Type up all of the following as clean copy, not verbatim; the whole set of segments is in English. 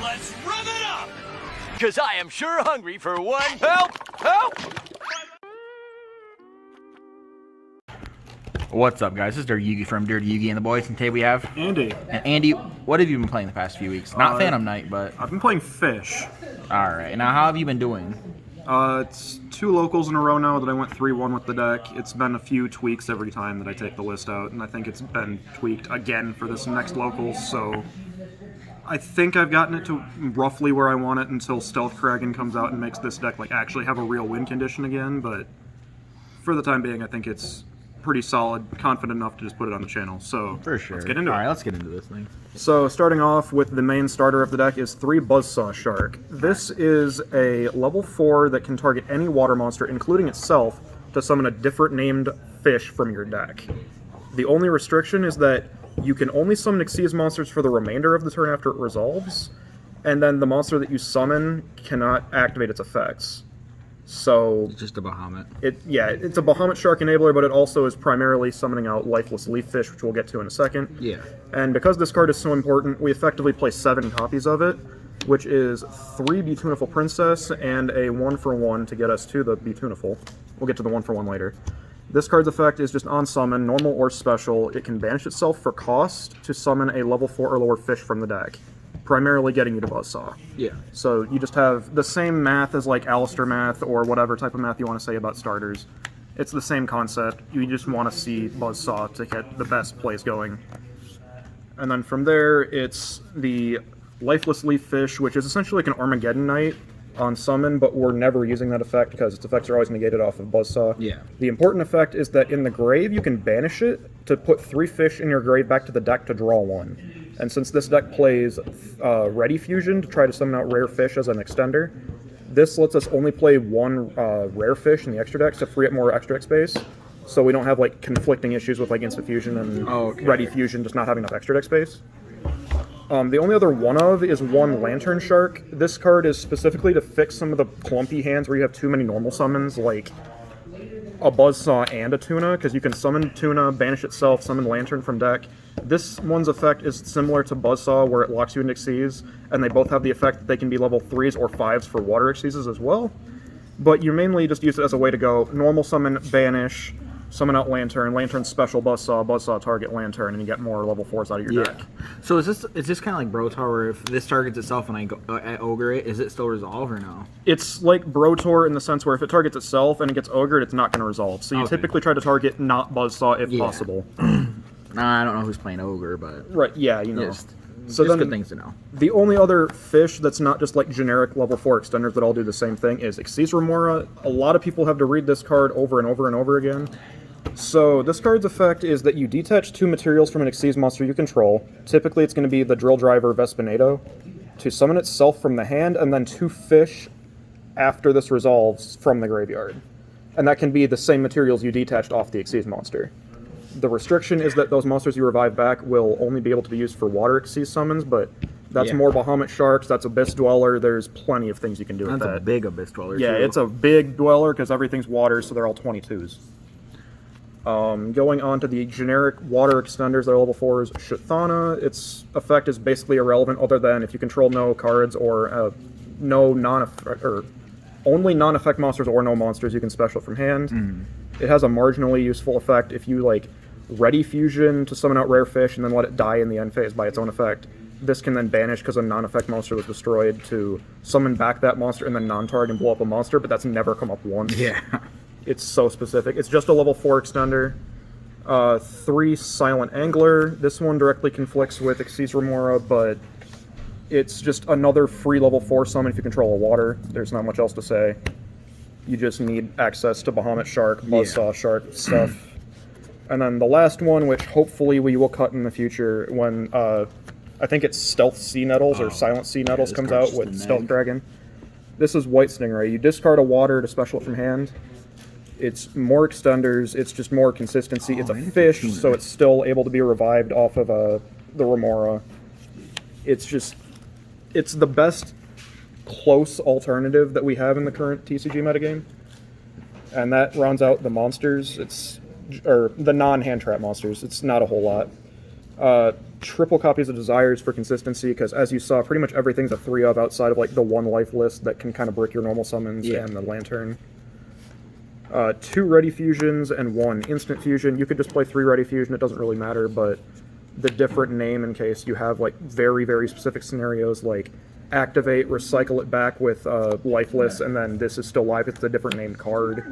Let's rev it up! Because I am sure hungry for one. Help! Help! What's up, guys? This is Dirty Yugi from Dirty Yugi and the Boys, and today we have Andy. And Andy, what have you been playing the past few weeks? Not Phantom Knight, but I've been playing Fish. all right. Now, how have you been doing? It's 2 locals in a row now that I went 3-1 with the deck. It's been a few tweaks every time that I take the list out, and I think it's been tweaked again for this next locals, so I think I've gotten it to roughly where I want it until Stealth Kraken comes out and makes this deck like actually have a real win condition again, but for the time being, I think it's pretty solid, confident enough to just put it on the channel. So For sure. let's get into All it. right, let's get into this thing. So starting off with the main starter of the deck is 3 Buzzsaw Shark. This is a level 4 that can target any water monster, including itself, to summon a different named fish from your deck. The only restriction is that you can only summon Xyz monsters for the remainder of the turn after it resolves, and then the monster that you summon cannot activate its effects. So It's just a Bahamut. it's a Bahamut Shark enabler, but it also is primarily summoning out Lifeless Leaf Fish, which we'll get to in a second. Yeah. And because this card is so important, we effectively play 7 copies of it, which is 3 Beautiful Princess and a 1-for-1 to get us to the Beautiful. We'll get to the 1-for-1 later. This card's effect is just on summon, normal or special. It can banish itself for cost to summon a level 4 or lower fish from the deck, primarily getting you to Buzzsaw. Yeah. So you just have the same math as like Alistair math or whatever type of math you want to say about starters. It's the same concept. You just want to see Buzzsaw to get the best plays going. And then from there, it's the Lifeless Leaf Fish, which is essentially like an Armageddon Knight on summon, but we're never using that effect because its effects are always negated off of Buzzsaw. Yeah. The important effect is that in the grave, you can banish it to put 3 fish in your grave back to the deck to draw 1. And since this deck plays Ready Fusion to try to summon out rare fish as an extender, this lets us only play 1 rare fish in the extra deck to free up more extra deck space, so we don't have like conflicting issues with like Instant Fusion and Ready Fusion just not having enough extra deck space. The only other one of is 1 Lantern Shark. This card is specifically to fix some of the clumpy hands where you have too many normal summons, like a Buzzsaw and a Tuna, because you can summon Tuna, banish itself, summon Lantern from deck. This one's effect is similar to Buzzsaw, where it locks you into Xyz, and they both have the effect that they can be level 3s or 5s for water Xyzes as well. But you mainly just use it as a way to go normal summon, banish, summon out Lantern, Lantern special Buzzsaw, Buzzsaw target Lantern, and you get more level 4s out of your deck. So is this kind of like Brotar, where if this targets itself and I ogre it, is it still resolve or no? It's like Brotor in the sense where if it targets itself and it gets ogred, it's not going to resolve. So you Okay. typically try to target not Buzzsaw if possible. Nah, I don't know who's playing ogre, but Right, yeah, you know. just So just then good things to know. the only other fish that's not just like generic level 4 extenders that all do the same thing is Xyz Remora. A lot of people have to read this card over and over and over again. So this card's effect is that you detach 2 materials from an Xyz monster you control. Typically it's going to be the Drill Driver Vespinado, to summon itself from the hand, and then 2 fish after this resolves from the graveyard. And that can be the same materials you detached off the Xyz monster. The restriction is that those monsters you revive back will only be able to be used for water Xyz summons, but that's more Bahamut Sharks, that's Abyss Dweller, there's plenty of things you can do with That's that. a big Abyss Dweller. Yeah, too. it's a big Dweller because everything's water, so they're all 22s. Going on to the generic water extenders that are level 4s, Shithana, its effect is basically irrelevant other than if you control no cards or no non-effect, or only non-effect monsters or no monsters, you can special from hand. It has a marginally useful effect if you like Ready Fusion to summon out rare fish and then let it die in the end phase by its own effect. This can then banish because a non-effect monster was destroyed to summon back that monster and then non-target and blow up a monster, but that's never come up once. Yeah. It's so specific. It's just a level 4 extender. 3 Silent Angler. This one directly conflicts with Xyz Remora, but it's just another free level 4 summon if you control a water. There's not much else to say. You just need access to Bahamut Shark, Buzzsaw Shark stuff. And then the last one, which hopefully we will cut in the future when I think it's Stealth Sea Nettles or Silent Sea Nettles this comes card's out just with a Stealth neg. Dragon. This is White Stingray. You discard a water to special it from hand. It's more extenders, it's just more consistency. It's a fish, so it's still able to be revived off of the Remora. It's the best close alternative that we have in the current TCG metagame. And that rounds out the monsters. Or the non-hand trap monsters. It's not a whole lot. triple copies of Desires for consistency, because as you saw, pretty much everything's a 3 of outside of like the 1 life list that can kind of brick your normal summons and the Lantern. 2 Ready Fusions and 1 Instant Fusion. You could just play 3 Ready Fusion, it doesn't really matter, but the different name in case you have like very, very specific scenarios like activate, recycle it back with lifeless, and then this is still live. It's a different named card,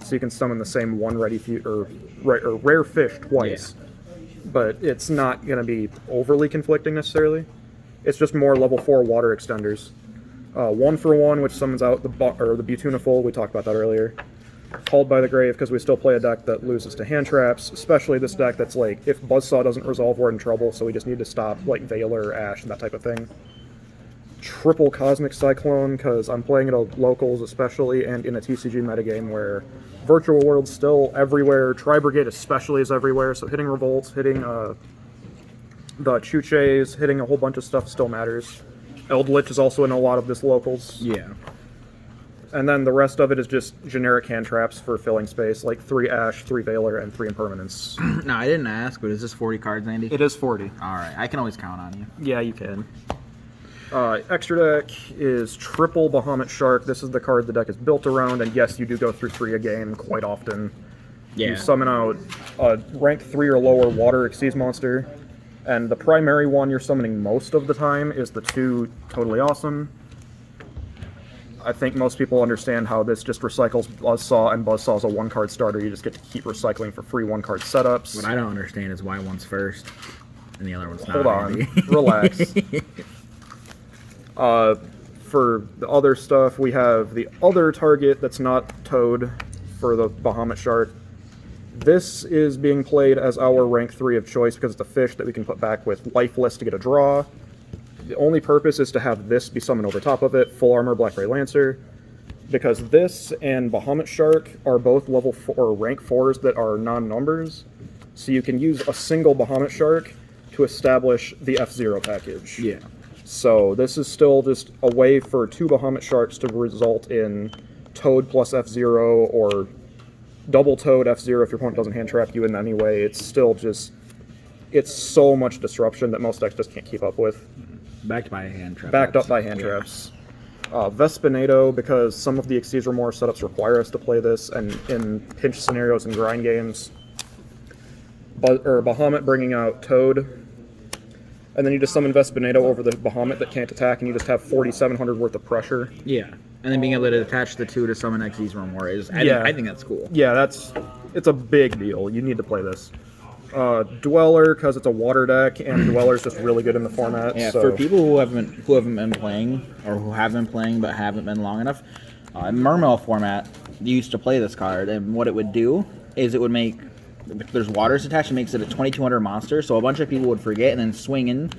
so you can summon the same 1 Ready or rare fish twice. But it's not going to be overly conflicting necessarily. It's just more level 4 water extenders. 1 for 1, which summons out the Butuniful. We talked about that earlier. Called by the Grave, because we still play a deck that loses to hand traps, especially this deck that's like, if Buzzsaw doesn't resolve, we're in trouble, so we just need to stop like Veiler or Ash and that type of thing. Triple Cosmic Cyclone, because I'm playing it at locals especially, and in a TCG metagame where Virtual World's still everywhere, Tri-Brigade especially is everywhere, so hitting Revolts, hitting the Chuches, hitting a whole bunch of stuff still matters. Eldritch is also in a lot of this locals. Yeah. And then the rest of it is just generic hand traps for filling space, like 3 Ash, 3 Veiler, and 3 Impermanence. No, I didn't ask, but is this 40 cards, Andy? It is 40. Alright, I can always count on you. Yeah, you can. Extra deck is triple Bahamut Shark. This is the card the deck is built around, and yes, you do go through 3 a game quite often. Yeah. You summon out a rank 3 or lower Water Xyz monster, and the primary one you're summoning most of the time is the 2 Totally Awesome. I think most people understand how this just recycles Buzzsaw, and Buzzsaw is a 1-card starter. You just get to keep recycling for free 1-card setups. What I don't understand is why one's first and the other one's not. Hold on. Relax. For the other stuff, we have the other target that's not Toad for the Bahamut Shark. This is being played as our rank 3 of choice because it's a fish that we can put back with Lifeless to get a draw. The only purpose is to have this be summoned over top of it, Full Armor Blackray Lancer, because this and Bahamut Shark are both level 4 or rank 4s that are non-numbers, so you can use a single Bahamut Shark to establish the F-Zero package. Yeah. So this is still just a way for 2 Bahamut Sharks to result in Toad plus F-Zero, or double Toad F-Zero if your opponent doesn't hand trap you in any way. It's still just, it's so much disruption that most decks just can't keep up with. Backed by a hand trap. Backed up by hand traps. Vespinado, because some of the Xyz Remorse setups require us to play this, and in pinch scenarios and grind games. Bahamut bringing out Toad, and then you just summon Vespinado over the Bahamut that can't attack, and you just have 4,700 worth of pressure. Yeah. And then being able to attach the 2 to summon Xyz Remor is, I think that's cool. Yeah, it's a big deal. You need to play this. Dweller, because it's a water deck, and Dweller's just really good in the format. Yeah, so. for people who haven't been playing, or who have been playing but haven't been long enough, in Mermail format, you used to play this card, and what it would do is it would make, if there's waters attached, it makes it a 2200 monster, so a bunch of people would forget and then swing in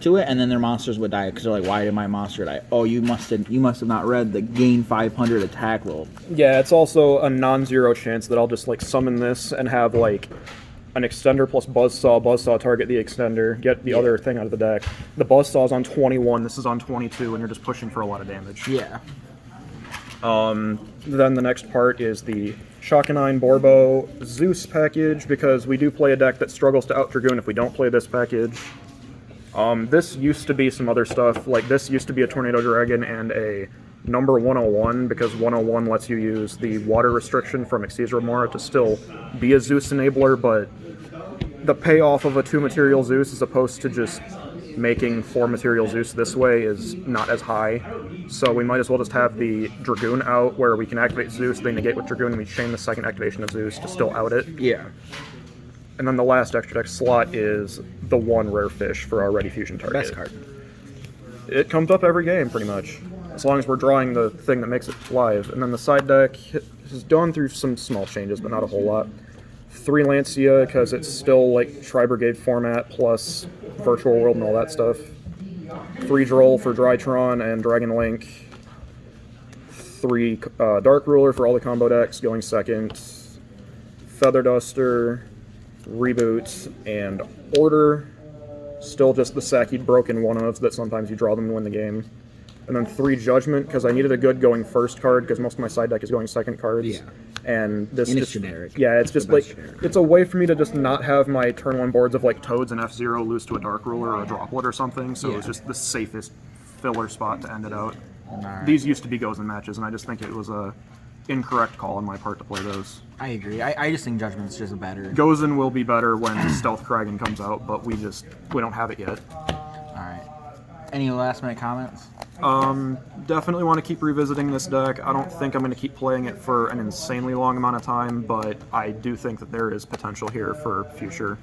to it, and then their monsters would die, because they're like, why did my monster die? Oh, you must have not read the gain 500 attack rule. Yeah, it's also a non-zero chance that I'll just like summon this and have like an extender plus Buzzsaw target the extender, get the other thing out of the deck. The Buzzsaw's on 21, this is on 22, and you're just pushing for a lot of damage. Yeah. Then the next part is the Shockanine Borbo Zeus package, because we do play a deck that struggles to out-Dragoon if we don't play this package. This used to be some other stuff, like this used to be a Tornado Dragon and a number 101, because 101 lets you use the water restriction from Xyz Remora to still be a Zeus enabler, but the payoff of a 2-material Zeus as opposed to just making 4-material Zeus this way is not as high. So we might as well just have the Dragoon out, where we can activate Zeus, they negate with Dragoon, and we chain the second activation of Zeus to still out it. Yeah. And then the last extra deck slot is the 1 rare fish for our Ready Fusion target. Best card. It comes up every game, pretty much, as long as we're drawing the thing that makes it live. And then the side deck has gone through some small changes, but not a whole lot. 3 Lancia, because it's still like Tri-Brigade format, plus Virtual World and all that stuff. 3 Droll for Drytron and Dragon Link. 3 Dark Ruler for all the combo decks, going second. Feather Duster, Reboot, and Order. Still just the Saki broken one-ofs that sometimes you draw them to win the game. And then 3 Judgment, because I needed a good going first card, because most of my side deck is going second cards. Yeah. And this And it's just, generic. yeah, it's It's just the best like generic. it's a way for me to just not have my turn 1 boards of like Toads and F-Zero lose to a Dark Ruler or a Droplet or something. So it was Yeah. just the safest filler spot to end it out. Alright. These used to be Gozen matches, and I just think it was a incorrect call on my part to play those. I agree. I just think Judgment's just a better. Gozen will be better when Stealth Kraken comes out, but we don't have it yet. All right. Any last minute comments? Definitely want to keep revisiting this deck. I don't think I'm going to keep playing it for an insanely long amount of time, but I do think that there is potential here for future.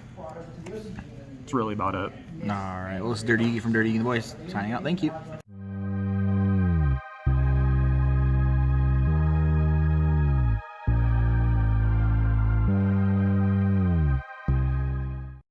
It's really about it. All right. Well, this is Dirty Iggy from Dirty Iggy and the Boys signing out. Thank you.